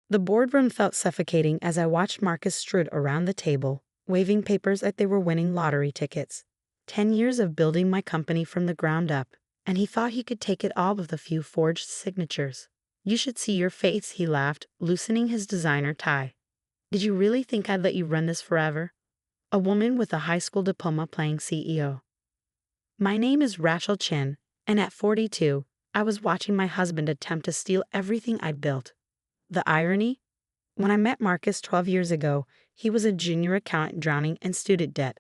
The boardroom felt suffocating as I watched Marcus strut around the table, waving papers like they were winning lottery tickets. 10 years of building my company from the ground up, and he thought he could take it all with a few forged signatures. You should see your face, he laughed, loosening his designer tie. Did you really think I'd let you run this forever? A woman with a high school diploma playing CEO. My name is Rachel Chen, and at 42, I was watching my husband attempt to steal everything I'd built. The irony? When I met Marcus 12 years ago, he was a junior accountant drowning in student debt.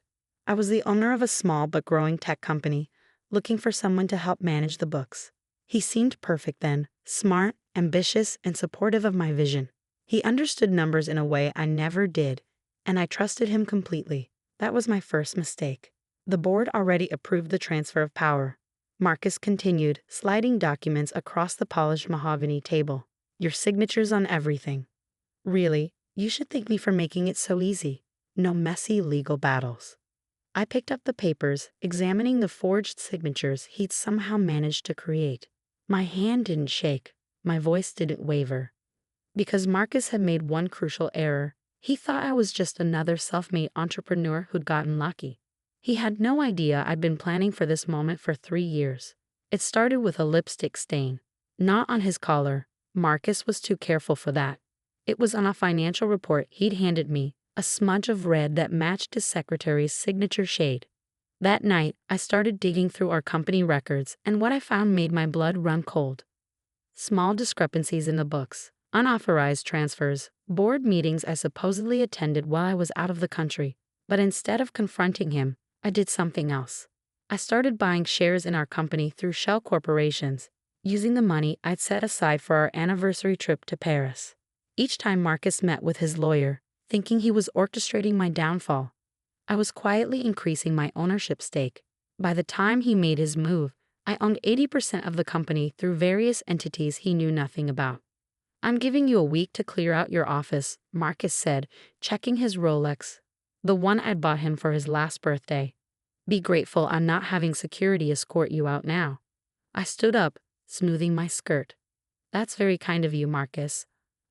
I was the owner of a small but growing tech company, looking for someone to help manage the books. He seemed perfect then, smart, ambitious, and supportive of my vision. He understood numbers in a way I never did, and I trusted him completely. That was my first mistake. The board already approved the transfer of power. Marcus continued, sliding documents across the polished mahogany table. Your signatures on everything. Really, you should thank me for making it so easy. No messy legal battles. I picked up the papers, examining the forged signatures he'd somehow managed to create. My hand didn't shake. My voice didn't waver. Because Marcus had made one crucial error. He thought I was just another self-made entrepreneur who'd gotten lucky. He had no idea I'd been planning for this moment for 3 years. It started with a lipstick stain. Not on his collar. Marcus was too careful for that. It was on a financial report he'd handed me, a smudge of red that matched his secretary's signature shade. That night, I started digging through our company records, and what I found made my blood run cold. Small discrepancies in the books, unauthorized transfers, board meetings I supposedly attended while I was out of the country. But instead of confronting him, I did something else. I started buying shares in our company through shell corporations, using the money I'd set aside for our anniversary trip to Paris. Each time Marcus met with his lawyer, thinking he was orchestrating my downfall, I was quietly increasing my ownership stake. By the time he made his move, I owned 80% of the company through various entities he knew nothing about. I'm giving you a week to clear out your office, Marcus said, checking his Rolex, the one I'd bought him for his last birthday. Be grateful I'm not having security escort you out now. I stood up, smoothing my skirt. That's very kind of you, Marcus.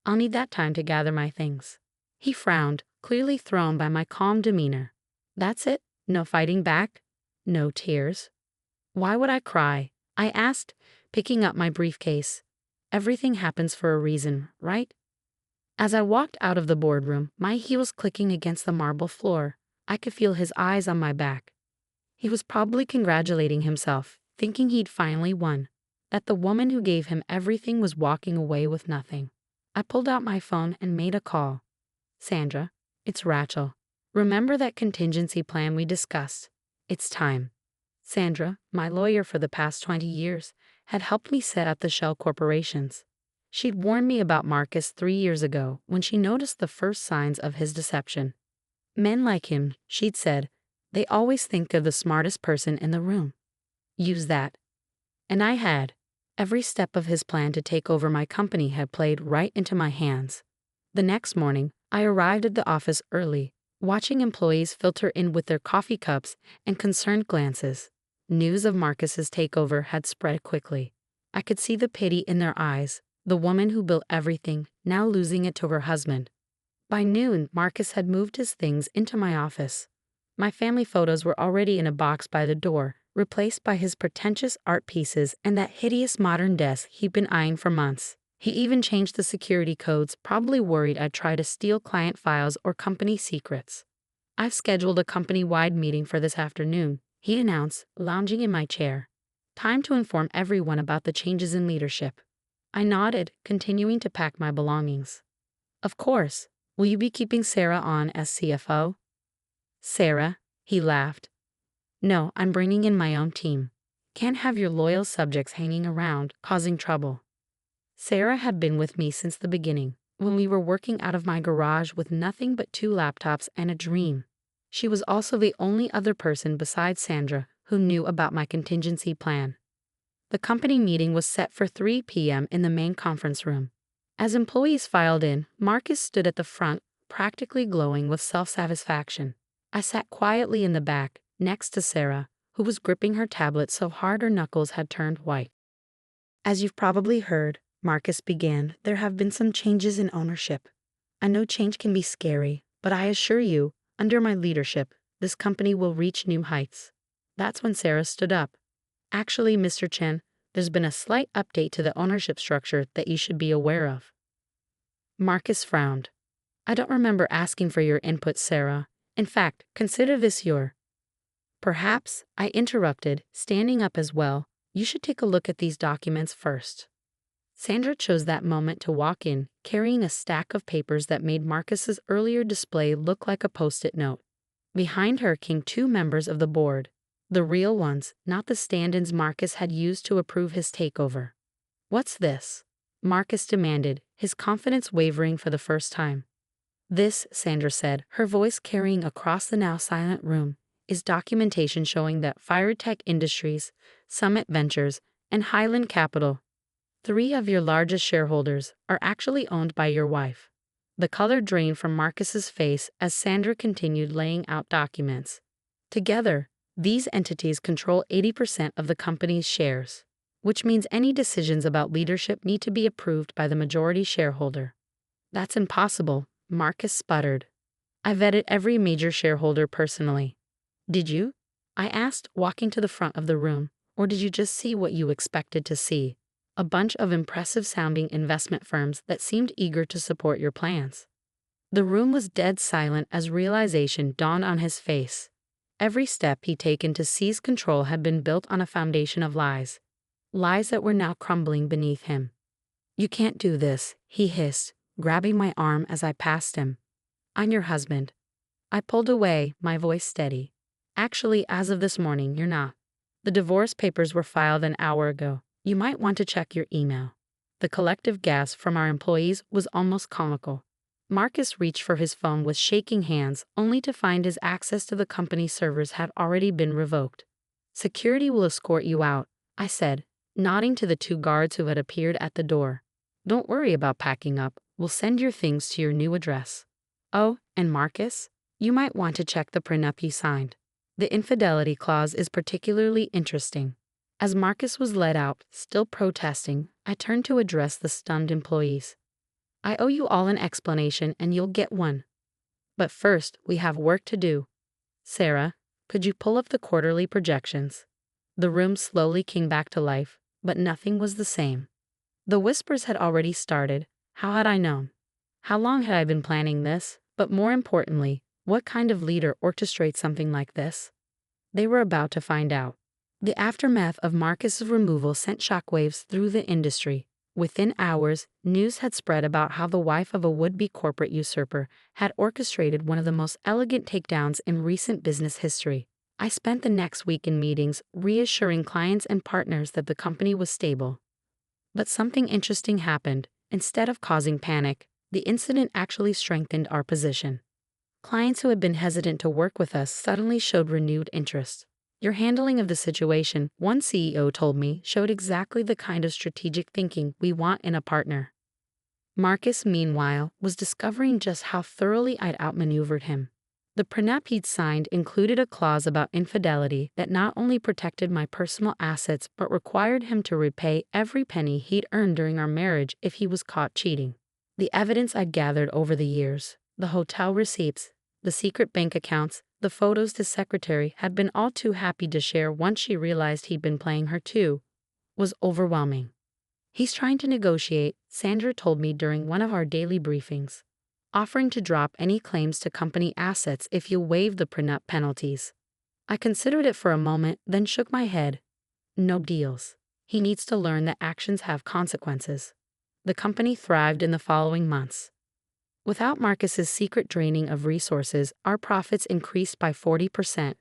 I'll need that time to gather my things. He frowned, clearly thrown by my calm demeanor. That's it? No fighting back? No tears? Why would I cry? I asked, picking up my briefcase. Everything happens for a reason, right? As I walked out of the boardroom, my heels clicking against the marble floor, I could feel his eyes on my back. He was probably congratulating himself, thinking he'd finally won, that the woman who gave him everything was walking away with nothing. I pulled out my phone and made a call. Sandra, it's Rachel. Remember that contingency plan we discussed? It's time. Sandra, my lawyer for the past 20 years, had helped me set up the shell corporations. She'd warned me about Marcus 3 years ago when she noticed the first signs of his deception. Men like him, she'd said, they always think they're the smartest person in the room. Use that. And I had. Every step of his plan to take over my company had played right into my hands. The next morning, I arrived at the office early, watching employees filter in with their coffee cups and concerned glances. News of Marcus's takeover had spread quickly. I could see the pity in their eyes, the woman who built everything, now losing it to her husband. By noon, Marcus had moved his things into my office. My family photos were already in a box by the door, replaced by his pretentious art pieces and that hideous modern desk he'd been eyeing for months. He even changed the security codes, probably worried I'd try to steal client files or company secrets. I've scheduled a company-wide meeting for this afternoon, he announced, lounging in my chair. Time to inform everyone about the changes in leadership. I nodded, continuing to pack my belongings. Of course. Will you be keeping Sarah on as CFO? Sarah, he laughed. No, I'm bringing in my own team. Can't have your loyal subjects hanging around, causing trouble. Sarah had been with me since the beginning, when we were working out of my garage with nothing but 2 laptops and a dream. She was also the only other person besides Sandra who knew about my contingency plan. The company meeting was set for 3 p.m. in the main conference room. As employees filed in, Marcus stood at the front, practically glowing with self-satisfaction. I sat quietly in the back, next to Sarah, who was gripping her tablet so hard her knuckles had turned white. As you've probably heard, Marcus began, there have been some changes in ownership. I know change can be scary, but I assure you, under my leadership, this company will reach new heights. That's when Sarah stood up. Actually, Mr. Chen, there's been a slight update to the ownership structure that you should be aware of. Marcus frowned. I don't remember asking for your input, Sarah. In fact, consider this your. Perhaps, I interrupted, standing up as well. You should take a look at these documents first. Sandra chose that moment to walk in, carrying a stack of papers that made Marcus's earlier display look like a post-it note. Behind her came two members of the board. The real ones, not the stand-ins Marcus had used to approve his takeover. What's this? Marcus demanded, his confidence wavering for the first time. This, Sandra said, her voice carrying across the now silent room, is documentation showing that Firetech Industries, Summit Ventures, and Highland Capital, three of your largest shareholders, are actually owned by your wife. The color drained from Marcus's face as Sandra continued laying out documents. Together, these entities control 80% of the company's shares, which means any decisions about leadership need to be approved by the majority shareholder. That's impossible, Marcus sputtered. I vetted every major shareholder personally. Did you? I asked, walking to the front of the room, or did you just see what you expected to see? A bunch of impressive-sounding investment firms that seemed eager to support your plans. The room was dead silent as realization dawned on his face. Every step he'd taken to seize control had been built on a foundation of lies. Lies that were now crumbling beneath him. You can't do this, he hissed, grabbing my arm as I passed him. I'm your husband. I pulled away, my voice steady. Actually, as of this morning, you're not. The divorce papers were filed an hour ago. You might want to check your email. The collective gasp from our employees was almost comical. Marcus reached for his phone with shaking hands, only to find his access to the company's servers had already been revoked. Security will escort you out, I said, nodding to the two guards who had appeared at the door. Don't worry about packing up. We'll send your things to your new address. Oh, and Marcus, you might want to check the prenup you signed. The infidelity clause is particularly interesting. As Marcus was led out, still protesting, I turned to address the stunned employees. I owe you all an explanation and you'll get one. But first, we have work to do. Sarah, could you pull up the quarterly projections? The room slowly came back to life, but nothing was the same. The whispers had already started. How had I known? How long had I been planning this? But more importantly, what kind of leader orchestrates something like this? They were about to find out. The aftermath of Marcus's removal sent shockwaves through the industry. Within hours, news had spread about how the wife of a would-be corporate usurper had orchestrated one of the most elegant takedowns in recent business history. I spent the next week in meetings reassuring clients and partners that the company was stable. But something interesting happened. Instead of causing panic, the incident actually strengthened our position. Clients who had been hesitant to work with us suddenly showed renewed interest. Your handling of the situation, one CEO told me, showed exactly the kind of strategic thinking we want in a partner. Marcus, meanwhile, was discovering just how thoroughly I'd outmaneuvered him. The prenup he'd signed included a clause about infidelity that not only protected my personal assets but required him to repay every penny he'd earned during our marriage if he was caught cheating. The evidence I'd gathered over the years, the hotel receipts, the secret bank accounts, the photos his secretary had been all too happy to share once she realized he'd been playing her too, was overwhelming. He's trying to negotiate, Sandra told me during one of our daily briefings, offering to drop any claims to company assets if you waive the prenup penalties. I considered it for a moment, then shook my head. No deals. He needs to learn that actions have consequences. The company thrived in the following months. Without Marcus's secret draining of resources, our profits increased by 40%.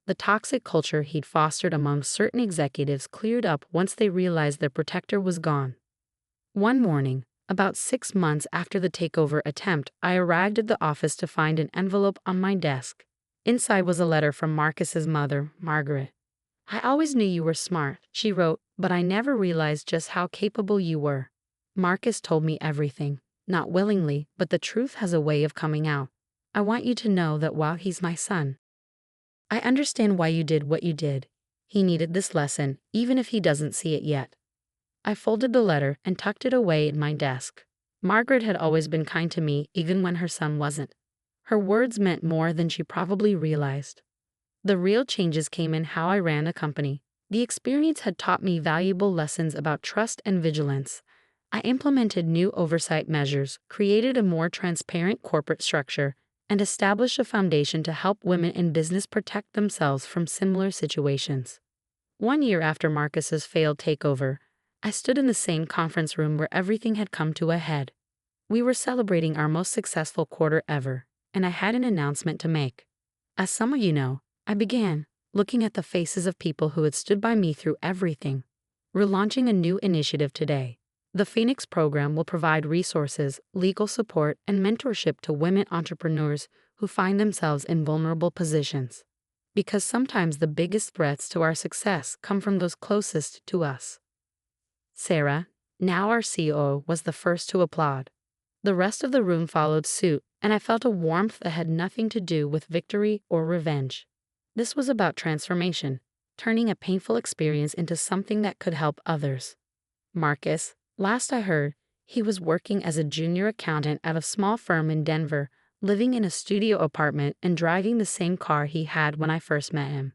The toxic culture he'd fostered among certain executives cleared up once they realized their protector was gone. One morning, about 6 months after the takeover attempt, I arrived at the office to find an envelope on my desk. Inside was a letter from Marcus's mother, Margaret. I always knew you were smart, she wrote, but I never realized just how capable you were. Marcus told me everything. Not willingly, but the truth has a way of coming out. I want you to know that while he's my son, I understand why you did what you did. He needed this lesson, even if he doesn't see it yet. I folded the letter and tucked it away in my desk. Margaret had always been kind to me, even when her son wasn't. Her words meant more than she probably realized. The real changes came in how I ran a company. The experience had taught me valuable lessons about trust and vigilance. I implemented new oversight measures, created a more transparent corporate structure, and established a foundation to help women in business protect themselves from similar situations. 1 year after Marcus's failed takeover, I stood in the same conference room where everything had come to a head. We were celebrating our most successful quarter ever, and I had an announcement to make. As some of you know, I began looking at the faces of people who had stood by me through everything. We're launching a new initiative today. The Phoenix program will provide resources, legal support, and mentorship to women entrepreneurs who find themselves in vulnerable positions. Because sometimes the biggest threats to our success come from those closest to us. Sarah, now our COO, was the first to applaud. The rest of the room followed suit, and I felt a warmth that had nothing to do with victory or revenge. This was about transformation, turning a painful experience into something that could help others. Marcus, last I heard, he was working as a junior accountant at a small firm in Denver, living in a studio apartment and driving the same car he had when I first met him.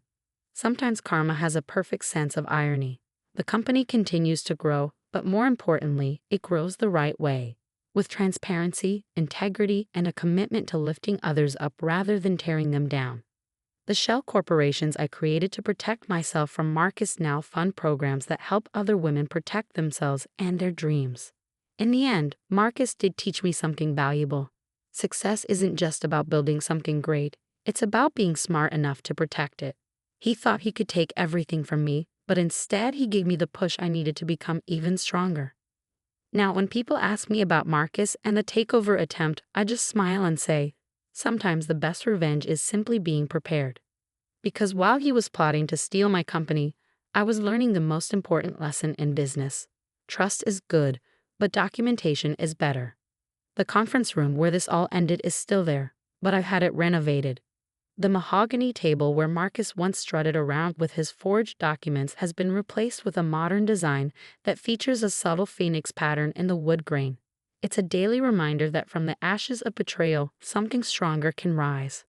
Sometimes karma has a perfect sense of irony. The company continues to grow, but more importantly, it grows the right way, with transparency, integrity, and a commitment to lifting others up rather than tearing them down. The shell corporations I created to protect myself from Marcus now fund programs that help other women protect themselves and their dreams. In the end, Marcus did teach me something valuable. Success isn't just about building something great, it's about being smart enough to protect it. He thought he could take everything from me, but instead he gave me the push I needed to become even stronger. Now, when people ask me about Marcus and the takeover attempt, I just smile and say, sometimes the best revenge is simply being prepared. Because while he was plotting to steal my company, I was learning the most important lesson in business. Trust is good, but documentation is better. The conference room where this all ended is still there, but I've had it renovated. The mahogany table where Marcus once strutted around with his forged documents has been replaced with a modern design that features a subtle phoenix pattern in the wood grain. It's a daily reminder that from the ashes of betrayal, something stronger can rise.